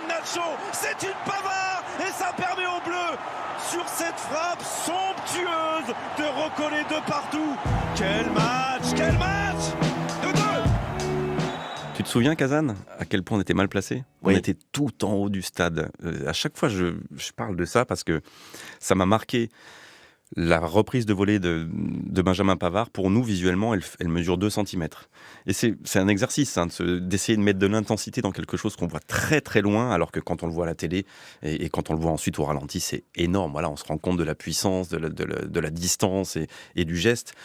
Nacho, c'est une Pavard et ça permet aux Bleus, sur cette frappe somptueuse, de recoller de partout. Quel match, quel match! 2-2. Tu te souviens, Kazan, à quel point on était mal placé ? Oui. On était tout en haut du stade. À chaque fois, je parle de ça parce que ça m'a marqué. La reprise de volée de Benjamin Pavard, pour nous, visuellement, elle mesure 2 cm. Et c'est un exercice d'essayer de mettre de l'intensité dans quelque chose qu'on voit très très loin, alors que quand on le voit à la télé et quand on le voit ensuite au ralenti, c'est énorme. Voilà, on se rend compte de la puissance, de la distance et du geste.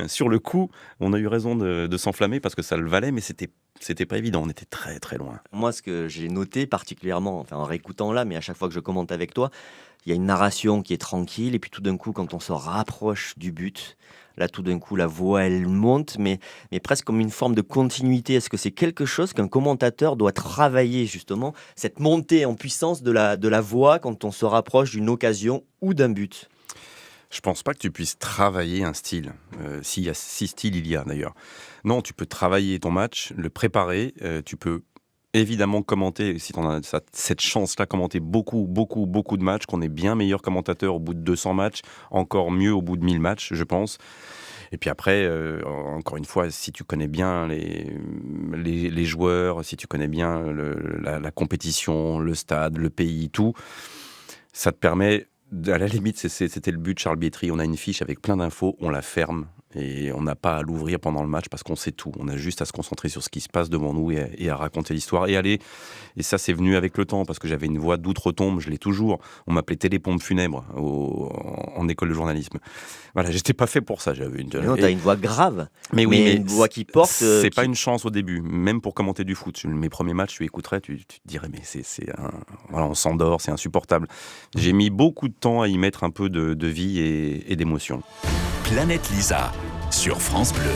Sur le coup, on a eu raison de s'enflammer parce que ça le valait, mais c'était pas évident, on était très très loin. Moi, ce que j'ai noté particulièrement, enfin, en réécoutant là, mais à chaque fois que je commente avec toi, il y a une narration qui est tranquille, et puis tout d'un coup, quand on se rapproche du but, là, tout d'un coup, la voix, elle monte, mais presque comme une forme de continuité. Est-ce que c'est quelque chose qu'un commentateur doit travailler, justement, cette montée en puissance de la voix quand on se rapproche d'une occasion ou d'un but ? Je pense pas que tu puisses travailler un style. Si styles il y a d'ailleurs. Non, tu peux travailler ton match, le préparer. Tu peux évidemment commenter, si tu as cette chance-là, commenter beaucoup de matchs, qu'on est bien meilleur commentateur au bout de 200 matchs, encore mieux au bout de 1000 matchs, je pense. Et puis après, encore une fois, si tu connais bien les joueurs, si tu connais bien la compétition, le stade, le pays, tout, ça te permet... À la limite, c'était le but de Charles Bietri. On a une fiche avec plein d'infos, on la ferme et on n'a pas à l'ouvrir pendant le match parce qu'on sait tout. On a juste à se concentrer sur ce qui se passe devant nous et à raconter l'histoire et aller. Et ça, c'est venu avec le temps parce que j'avais une voix d'outre-tombe, je l'ai toujours. On m'appelait télépompe funèbre en école de journalisme. Voilà, j'étais pas fait pour ça. Non, t'as une voix grave, mais une voix qui porte. C'est pas une chance au début, même pour commenter du foot. Mes premiers matchs, tu écouterais, tu te dirais, mais voilà, on s'endort, c'est insupportable. J'ai mis beaucoup de temps à y mettre un peu de vie et d'émotion. Planète Lisa sur France Bleu.